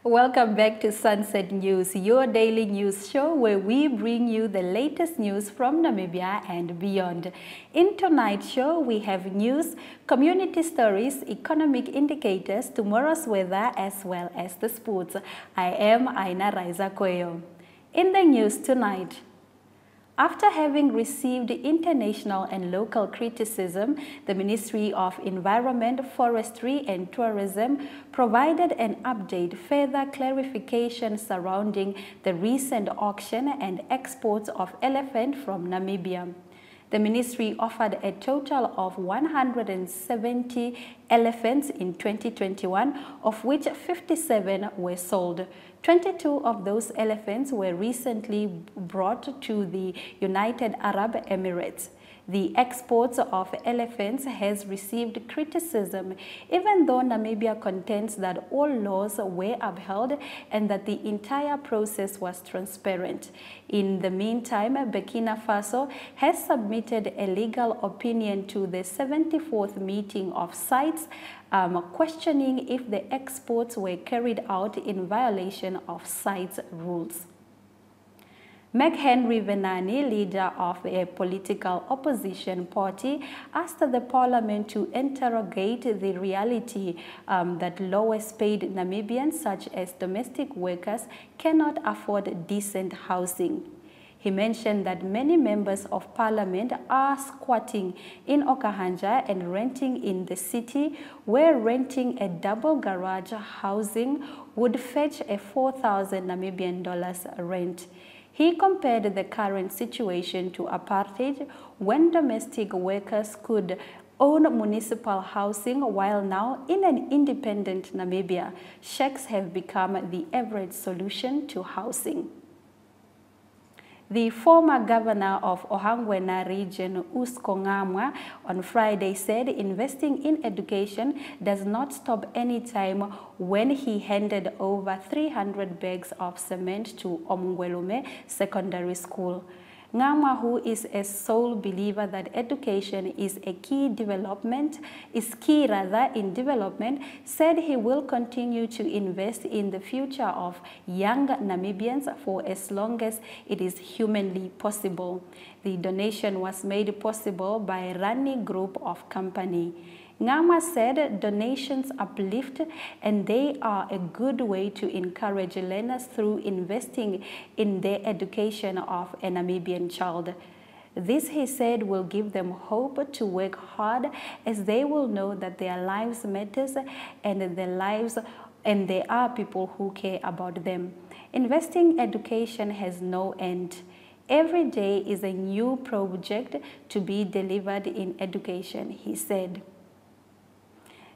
Welcome back to Sunset News, your daily news show where we bring you the latest news from Namibia and beyond. In tonight's show, we have news, community stories, economic indicators, tomorrow's weather, as well as the sports. I am Aina Raiza Koyo. In the news tonight, after having received international and local criticism, the Ministry of Environment, Forestry and Tourism provided an update, further clarification surrounding the recent auction and exports of elephant from Namibia. The ministry offered a total of 170 elephants in 2021, of which 57 were sold. 22 of those elephants were recently brought to the United Arab Emirates. The exports of elephants has received criticism, even though Namibia contends that all laws were upheld and that the entire process was transparent. In the meantime, Burkina Faso has submitted a legal opinion to the 74th meeting of CITES, questioning if the exports were carried out in violation of CITES rules. McHenry Venani, leader of a political opposition party, asked the parliament to interrogate the reality that lowest paid Namibians, such as domestic workers, cannot afford decent housing. He mentioned that many members of parliament are squatting in Okahanja and renting in the city, where renting a double garage housing would fetch a 4,000 Namibian dollars rent. He compared the current situation to apartheid, when domestic workers could own municipal housing, while now in an independent Namibia, shacks have become the average solution to housing. The former governor of Ohangwena region, Usko Ngamwa, on Friday said investing in education does not stop any time when he handed over 300 bags of cement to Omngwelume Secondary School. Ngamwa, who is a sole believer that education is a key in development, said he will continue to invest in the future of young Namibians for as long as it is humanly possible. The donation was made possible by Rani Group of Company. Ngamwa said donations uplift and they are a good way to encourage learners through investing in the education of a Namibian child. This, he said, will give them hope to work hard, as they will know that their lives matters and there are people who care about them. Investing education has no end. Every day is a new project to be delivered in education, he said.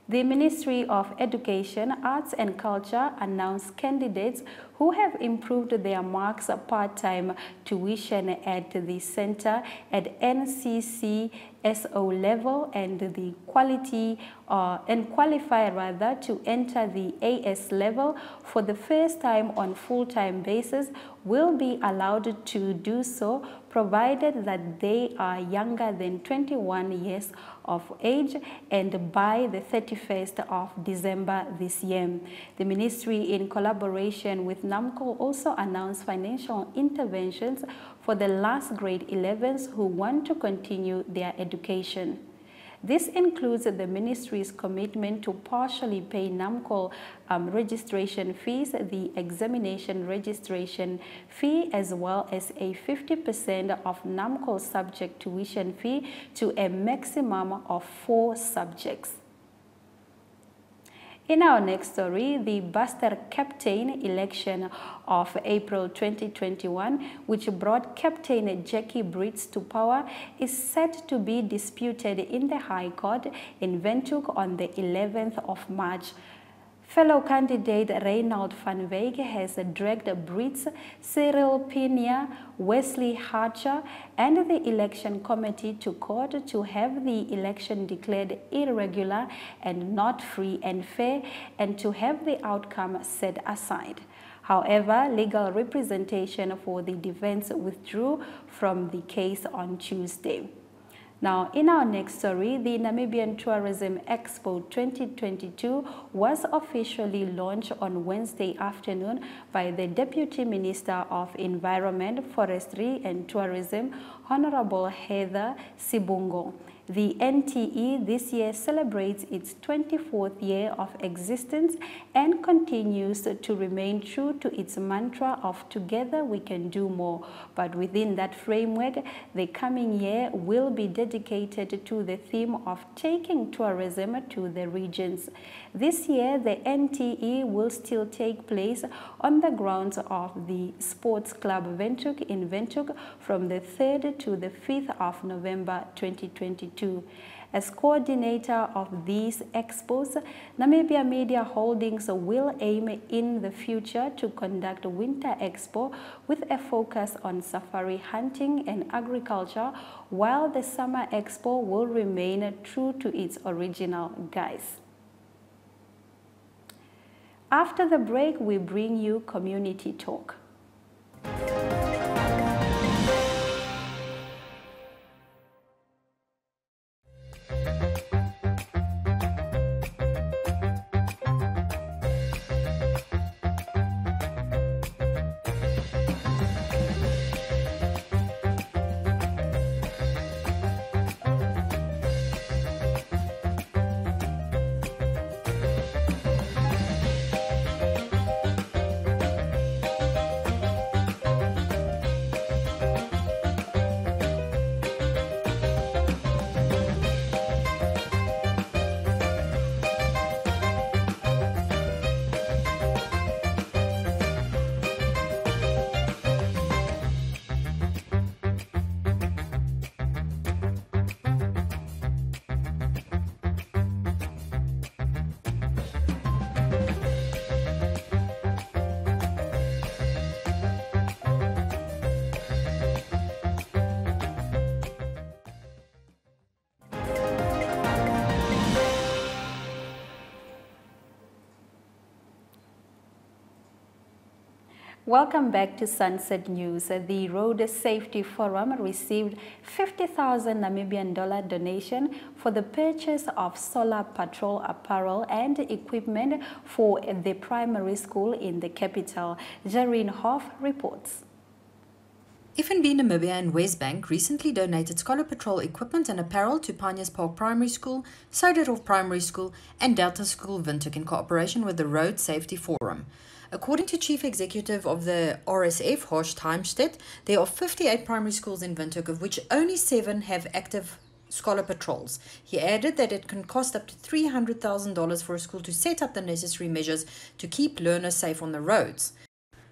The Ministry of Education, Arts and Culture announced candidates who have improved their marks part-time tuition at the center at NCCSO level and the qualify to enter the AS level for the first time on full-time basis will be allowed to do so, provided that they are younger than 21 years of age and by the 31st of December this year. The ministry, in collaboration with NAMCO, also announced financial interventions for the last grade 11s who want to continue their education. This includes the ministry's commitment to partially pay NAMCO registration fees, the examination registration fee, as well as a 50% of NAMCO subject tuition fee to a maximum of 4 subjects. In our next story, the Buster Captain election of April 2021, which brought Captain Jackie Brits to power, is set to be disputed in the High Court in Windhoek on the 11th of March. Fellow candidate Reinald van Wyk has dragged Brits, Cyril Pena, Wesley Hatcher, and the election committee to court to have the election declared irregular and not free and fair, and to have the outcome set aside. However, legal representation for the defense withdrew from the case on Tuesday. Now, in our next story, the Namibian Tourism Expo 2022 was officially launched on Wednesday afternoon by the Deputy Minister of Environment, Forestry and Tourism, Honorable Heather Sibungo. The NTE this year celebrates its 24th year of existence and continues to remain true to its mantra of together we can do more. But within that framework, the coming year will be dedicated to the theme of taking tourism to the regions. This year, the NTE will still take place on the grounds of the Sports Club Windhoek in Windhoek from the 3rd to the 5th of November 2022. As coordinator of these expos, Namibia Media Holdings will aim in the future to conduct Winter Expo with a focus on safari hunting and agriculture, while the Summer Expo will remain true to its original guise. After the break, we bring you Community Talk. Welcome back to Sunset News. The Road Safety Forum received $50,000 Namibian donation for the purchase of solar patrol apparel and equipment for the primary school in the capital. Jareen Hoff reports. FNB Namibia and Westbank recently donated Scholar Patrol equipment and apparel to Pioneers Park Primary School, Suiderhof Primary School and Delta School Windhoek in cooperation with the Road Safety Forum. According to Chief Executive of the RSF, Horst Heimstedt, there are 58 primary schools in Windhoek, of which only 7 have active Scholar Patrols. He added that it can cost up to $300,000 for a school to set up the necessary measures to keep learners safe on the roads.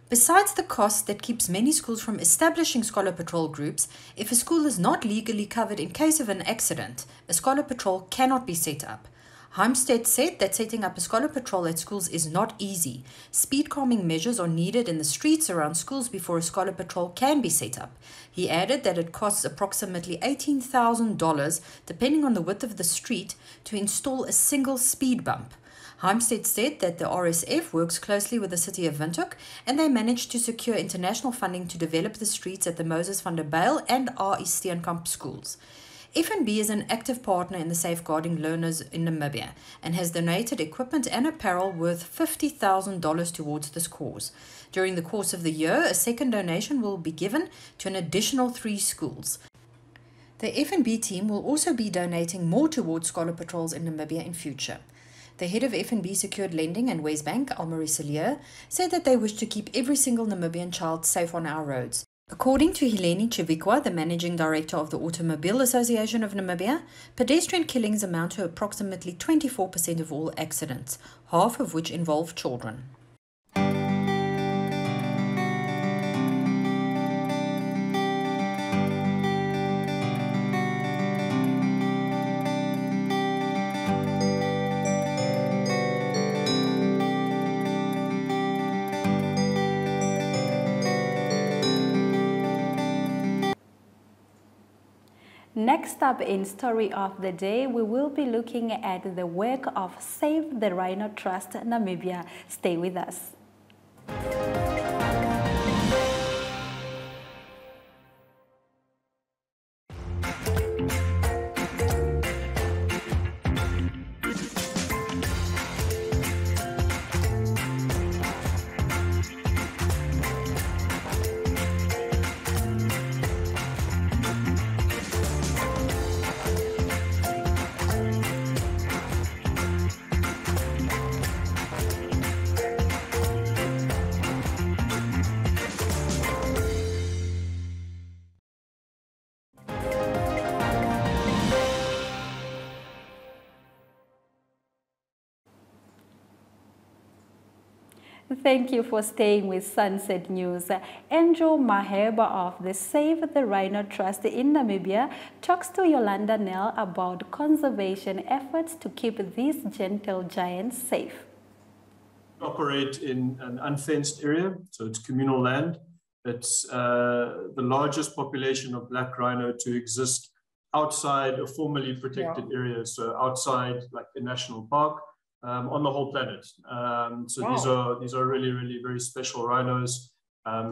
Besides the cost that keeps many schools from establishing Scholar Patrol groups, if a school is not legally covered in case of an accident, a Scholar Patrol cannot be set up. Heimstedt said that setting up a Scholar Patrol at schools is not easy. Speed calming measures are needed in the streets around schools before a Scholar Patrol can be set up. He added that it costs approximately $18,000, depending on the width of the street, to install a single speed bump. Heimstedt said that the RSF works closely with the city of Windhoek and they managed to secure international funding to develop the streets at the Moses van der Bijl and R.E. Steenkamp schools. FNB is an active partner in the Safeguarding Learners in Namibia and has donated equipment and apparel worth $50,000 towards this cause. During the course of the year, a second donation will be given to an additional 3 schools. The FNB team will also be donating more towards Scholar Patrols in Namibia in future. The head of FNB Secured Lending and Westbank, Almarie Cilliers, said that they wish to keep every single Namibian child safe on our roads. According to Heleni Chivikwa, the managing director of the Automobile Association of Namibia, pedestrian killings amount to approximately 24% of all accidents, half of which involve children. Next up in Story of the Day, we will be looking at the work of Save the Rhino Trust Namibia. Stay with us. Thank you for staying with Sunset News. Andrew Maheba of the Save the Rhino Trust in Namibia talks to Yolanda Nell about conservation efforts to keep these gentle giants safe. We operate in an unfenced area, so it's communal land. It's the largest population of black rhino to exist outside a formally protected area, so outside like a national park. On the whole planet. These are really, really very special rhinos,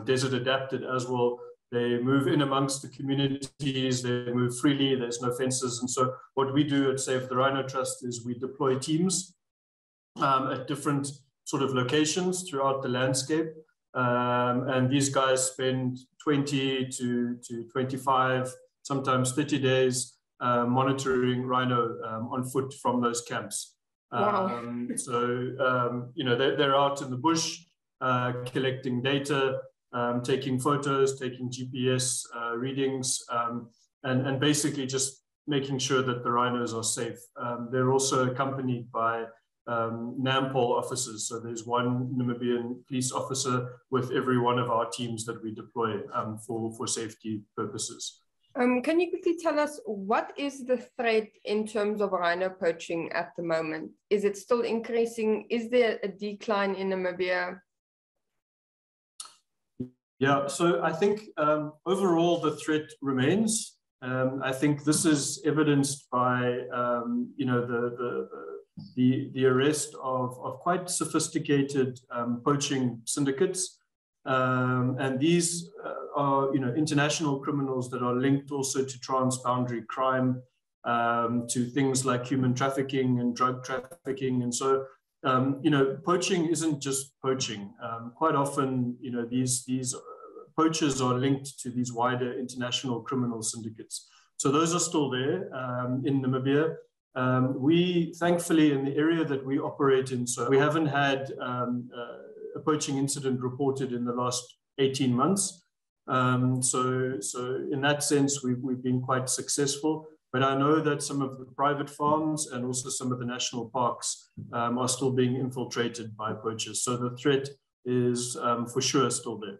desert adapted as well. They move in amongst the communities, they move freely, there's no fences. And so what we do at Save the Rhino Trust is we deploy teams at different sort of locations throughout the landscape. And these guys spend 20 to 25, sometimes 30 days monitoring rhino on foot from those camps. Wow. You know, they're out in the bush collecting data, taking photos, taking GPS readings, and basically just making sure that the rhinos are safe. They're also accompanied by NAMPOL officers. So there's one Namibian police officer with every one of our teams that we deploy for safety purposes. Can you quickly tell us what is the threat in terms of rhino poaching at the moment? Is it still increasing? Is there a decline in Namibia? Yeah, so I think overall the threat remains. I think this is evidenced by you know, the arrest of quite sophisticated poaching syndicates. And these are, you know, international criminals that are linked also to transboundary crime, to things like human trafficking and drug trafficking. And so, you know, poaching isn't just poaching. Quite often, you know, these poachers are linked to these wider international criminal syndicates. So those are still there in Namibia. We, thankfully, in the area that we operate in, so we haven't had a poaching incident reported in the last 18 months. So in that sense, we've been quite successful. But I know that some of the private farms and also some of the national parks are still being infiltrated by poachers. So the threat is for sure still there.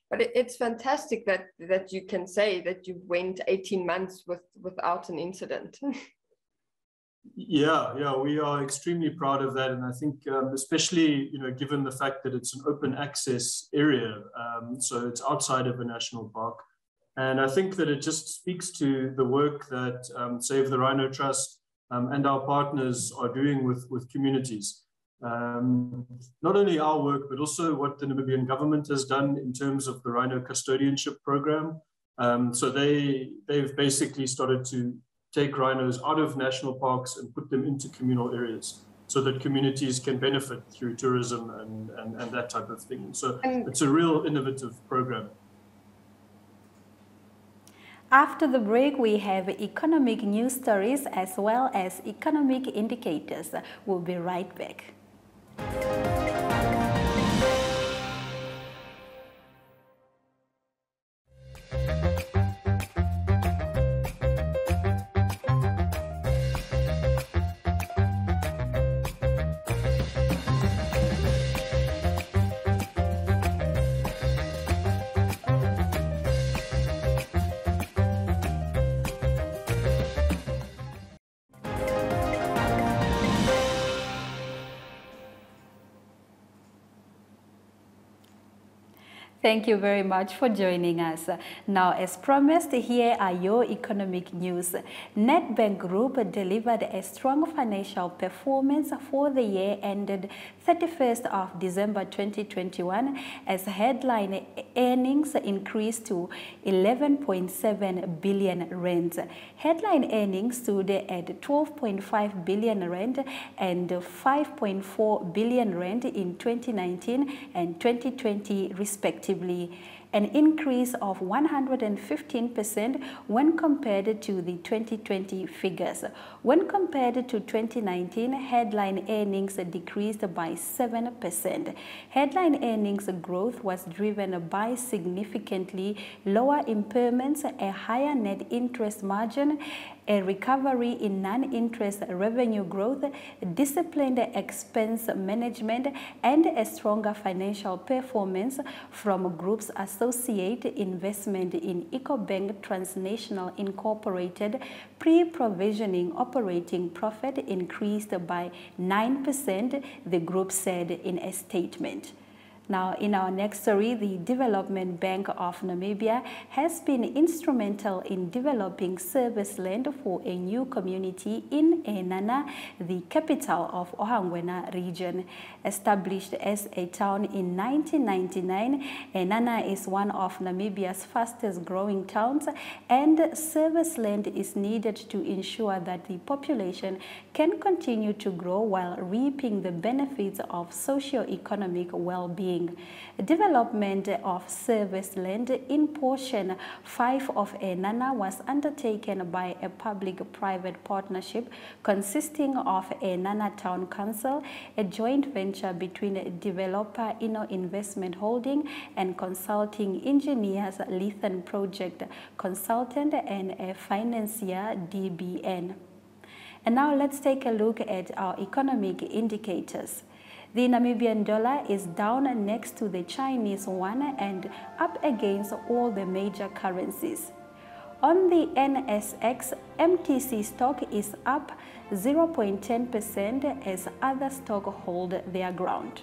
But it's fantastic that you can say that you went 18 months without an incident. Yeah, we are extremely proud of that, and I think especially, you know, given the fact that it's an open access area, so it's outside of a national park, and I think that it just speaks to the work that Save the Rhino Trust and our partners are doing with communities. Not only our work, but also what the Namibian government has done in terms of the rhino custodianship program. So they've basically started to take rhinos out of national parks and put them into communal areas so that communities can benefit through tourism and that type of thing. So it's a real innovative program. After the break, we have economic news stories as well as economic indicators. We'll be right back. Thank you very much for joining us. Now, as promised, here are your economic news. Nedbank Group delivered a strong financial performance for the year ended 31st of December 2021 as headline earnings increased to 11.7 billion rand. Headline earnings stood at 12.5 billion rand and 5.4 billion rand in 2019 and 2020 respectively, an increase of 115% when compared to the 2020 figures. When compared to 2019, headline earnings decreased by 7%. Headline earnings growth was driven by significantly lower impairments, a higher net interest margin, a recovery in non-interest revenue growth, disciplined expense management, and a stronger financial performance from groups associate investment in Ecobank Transnational Incorporated. Pre-provisioning operating profit increased by 9%, the group said in a statement. Now, in our next story, the Development Bank of Namibia has been instrumental in developing service land for a new community in Enana, the capital of Ohangwena region. Established as a town in 1999, Enana is one of Namibia's fastest growing towns, and service land is needed to ensure that the population can continue to grow while reaping the benefits of socio-economic well-being. Development of service land in portion 5 of Enana was undertaken by a public-private partnership consisting of Enana Town Council, a joint venture between developer Inno Investment Holding and consulting engineers Lithan Project Consultant and a financier DBN. And now let's take a look at our economic indicators. The Namibian dollar is down next to the Chinese yuan and up against all the major currencies. On the NSX, MTC stock is up 0.10% as other stocks hold their ground.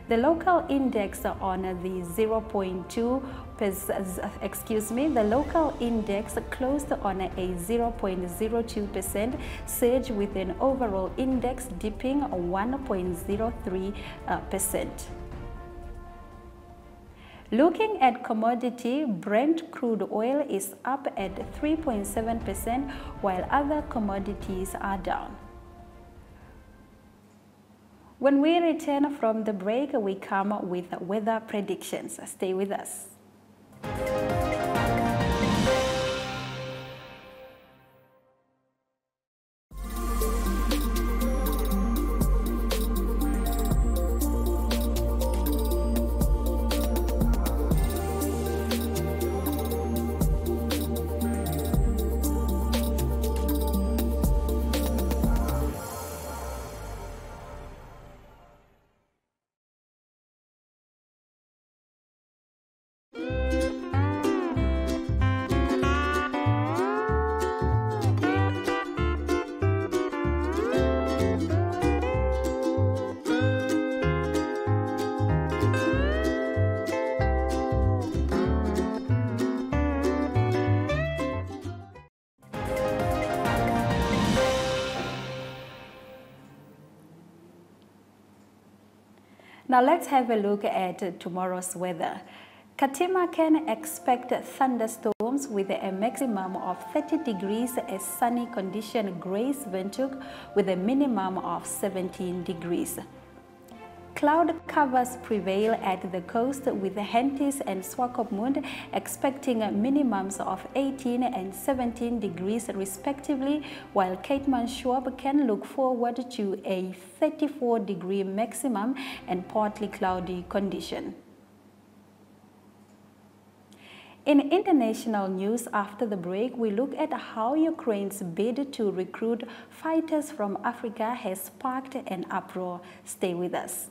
The local index on the the local index closed on a 0.02% surge with an overall index dipping 1.03%. Looking at commodity, Brent crude oil is up at 3.7% while other commodities are down. When we return from the break, we come with weather predictions. Stay with us. Now let's have a look at tomorrow's weather. Katima can expect thunderstorms with a maximum of 30 degrees as sunny condition grace Windhoek with a minimum of 17 degrees. Cloud covers prevail at the coast with Henties and Swakopmund expecting minimums of 18 and 17 degrees respectively, while Keetmanshoop can look forward to a 34-degree maximum and partly cloudy condition. In international news after the break, we look at how Ukraine's bid to recruit fighters from Africa has sparked an uproar. Stay with us.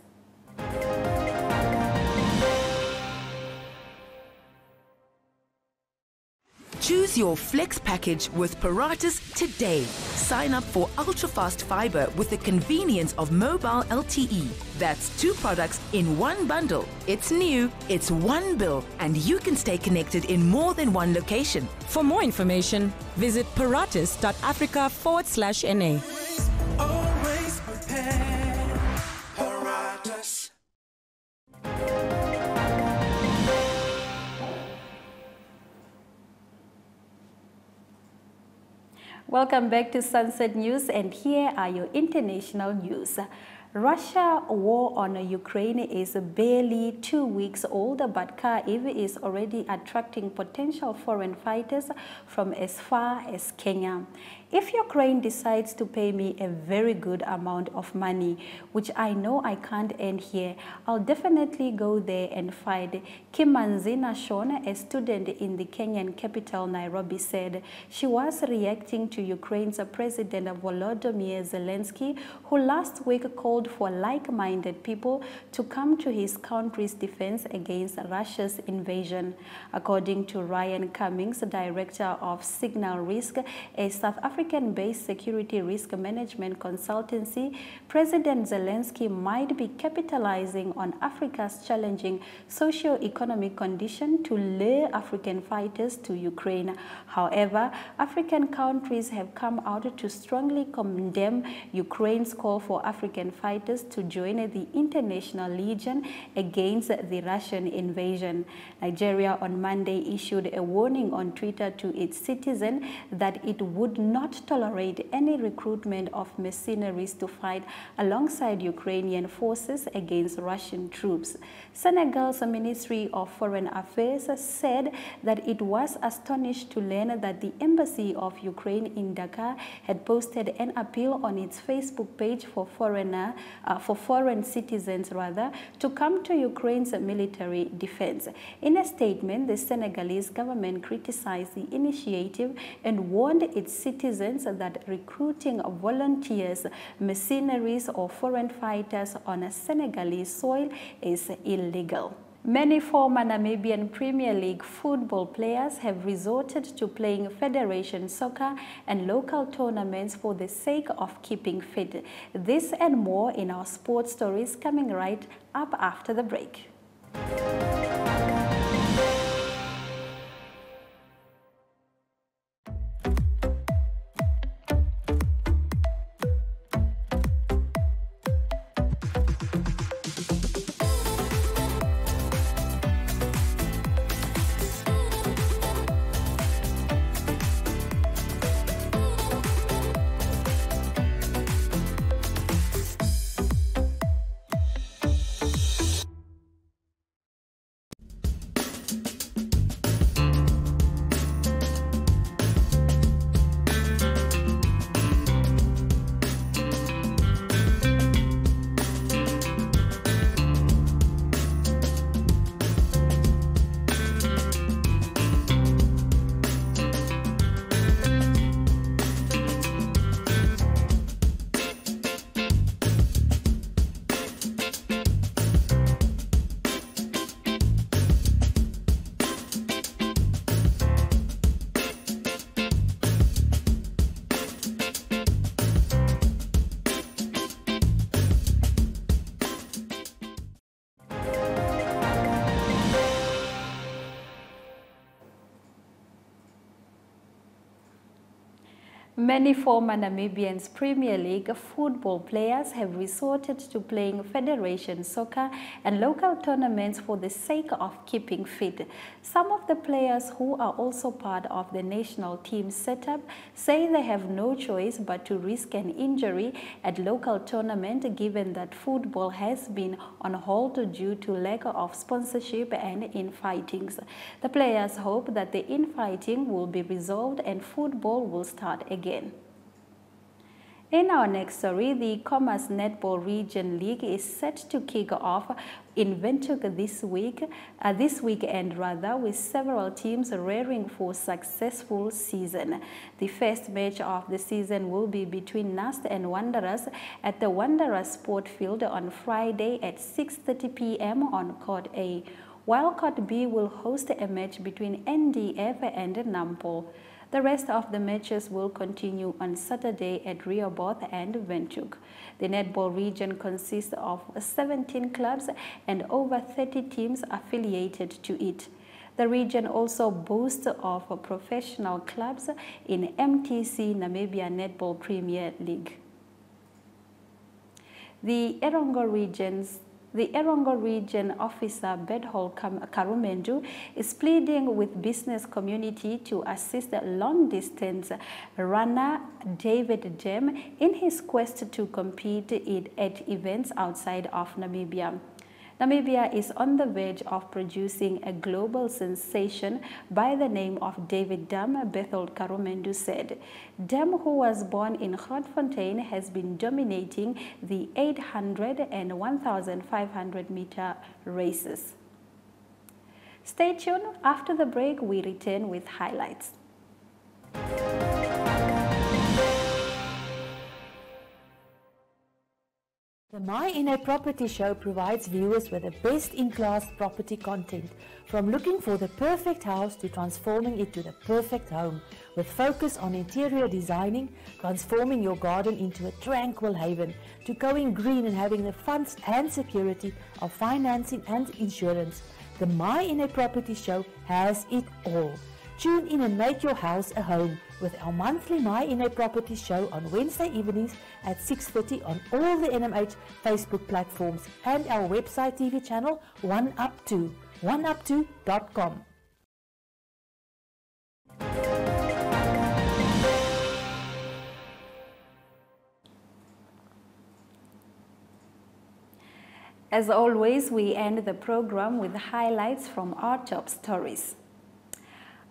Choose your Flex package with Paratus today. Sign up for ultra-fast fiber with the convenience of mobile LTE. That's 2 products in one bundle. It's new, it's one bill, and you can stay connected in more than one location. For more information, visit paratus.africa/NA. Always prepared. Paratus. Welcome back to Sunset News, and here are your international news. Russia's war on Ukraine is barely 2 weeks old, but Kyiv is already attracting potential foreign fighters from as far as Kenya. If Ukraine decides to pay me a very good amount of money, which I know I can't earn here, I'll definitely go there and fight. Kimanzina Shona, a student in the Kenyan capital Nairobi, said she was reacting to Ukraine's President Volodymyr Zelensky, who last week called for like-minded people to come to his country's defense against Russia's invasion. According to Ryan Cummings, director of Signal Risk, a South African-based security risk management consultancy, President Zelensky might be capitalizing on Africa's challenging socio-economic condition to lure African fighters to Ukraine. However, African countries have come out to strongly condemn Ukraine's call for African fighters to join the International Legion against the Russian invasion. Nigeria on Monday issued a warning on Twitter to its citizens that it would not tolerate any recruitment of mercenaries to fight alongside Ukrainian forces against Russian troops. Senegal's Ministry of Foreign Affairs said that it was astonished to learn that the Embassy of Ukraine in Dakar had posted an appeal on its Facebook page for foreign citizens to come to Ukraine's military defense. In a statement, the Senegalese government criticized the initiative and warned its citizens that recruiting volunteers, mercenaries, or foreign fighters on Senegalese soil is illegal. Many former Namibian Premier League football players have resorted to playing federation soccer and local tournaments for the sake of keeping fit. This and more in our sports stories coming right up after the break. Many former Namibians Premier League football players have resorted to playing federation soccer and local tournaments for the sake of keeping fit. Some of the players who are also part of the national team setup say they have no choice but to risk an injury at local tournament, given that football has been on hold due to lack of sponsorship and infightings. The players hope that the infighting will be resolved and football will start again. In our next story, the Commerce Netball Region League is set to kick off in Windhoek this weekend, with several teams raring for a successful season. The first match of the season will be between NAST and Wanderers at the Wanderers Sport Field on Friday at 6:30 p.m. on Court A, while Court B will host a match between NDF and Nampo. The rest of the matches will continue on Saturday at Rehoboth and Windhoek. The netball region consists of 17 clubs and over 30 teams affiliated to it. The region also boasts of professional clubs in MTC Namibia Netball Premier League. The Erongo Region Officer Bedhol Karumendu is pleading with business community to assist long-distance runner David Jem in his quest to compete at events outside of Namibia. Namibia is on the verge of producing a global sensation by the name of David Dam, Berthold Karumendu said. Dam, who was born in Grootfontein, has been dominating the 800 and 1,500 meter races. Stay tuned. After the break, we return with highlights. The MyNA Property Show provides viewers with the best-in-class property content, from looking for the perfect house to transforming it to the perfect home, with focus on interior designing, transforming your garden into a tranquil haven, to going green and having the funds and security of financing and insurance. The MyNA Property Show has it all. Tune in and make your house a home with our monthly MyNA Property Show on Wednesday evenings at 6:30 on all the NMH Facebook platforms and our website TV channel 1up2, 1up2.com. As always, we end the program with highlights from our top stories.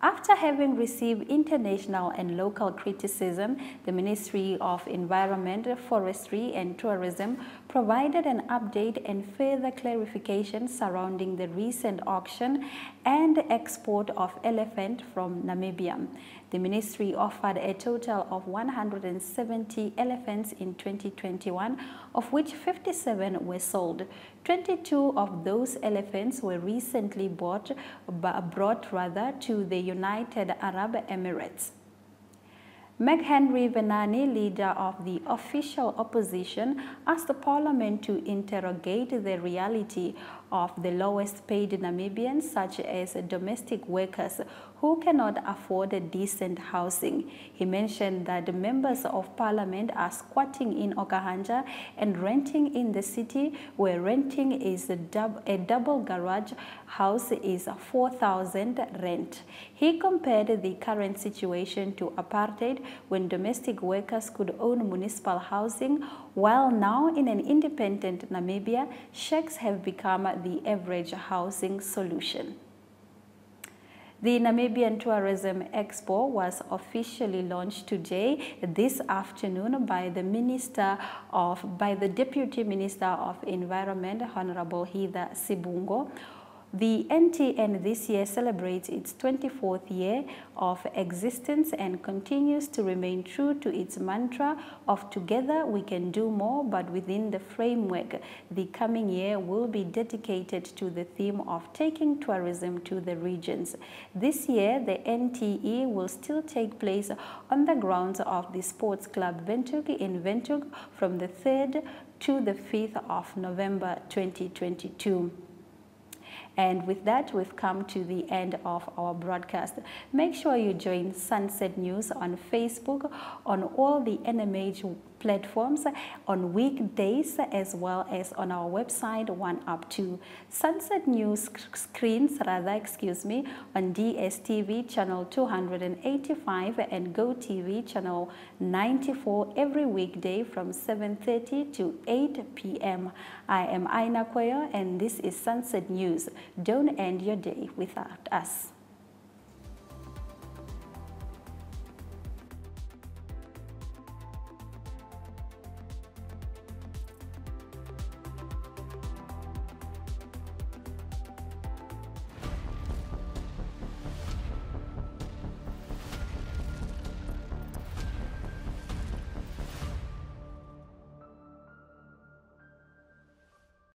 After having received international and local criticism, the Ministry of Environment, Forestry and Tourism provided an update and further clarification surrounding the recent auction and export of elephant from Namibia. The ministry offered a total of 170 elephants in 2021, of which 57 were sold. 22 of those elephants were recently brought to the United Arab Emirates. McHenry Venani, leader of the official opposition, asked the parliament to interrogate the reality of the lowest paid Namibians, such as domestic workers who cannot afford decent housing. He mentioned that the members of parliament are squatting in Okahanja and renting in the city, where renting is a double garage house is 4,000 rent. He compared the current situation to apartheid, when domestic workers could own municipal housing, while now in an independent Namibia, sheikhs have become the average housing solution. The Namibian Tourism Expo was officially launched today, this afternoon, by the Deputy Minister of Environment, Honorable Heather Sibungo. The NTN this year celebrates its 24th year of existence and continues to remain true to its mantra of together we can do more, but within the framework. The coming year will be dedicated to the theme of taking tourism to the regions. This year, the NTE will still take place on the grounds of the Sports Club Windhoek in Windhoek from the 3rd to the 5th of November 2022. And with that, we've come to the end of our broadcast. Make sure you join Sunset News on Facebook, on all the NMH platforms, on weekdays, as well as on our website, 1up2. Sunset News screens, on DSTV channel 285 and GoTV channel 94 every weekday from 7:30 to 8 p.m. I am Aina Koyo, and this is Sunset News. Don't end your day without us.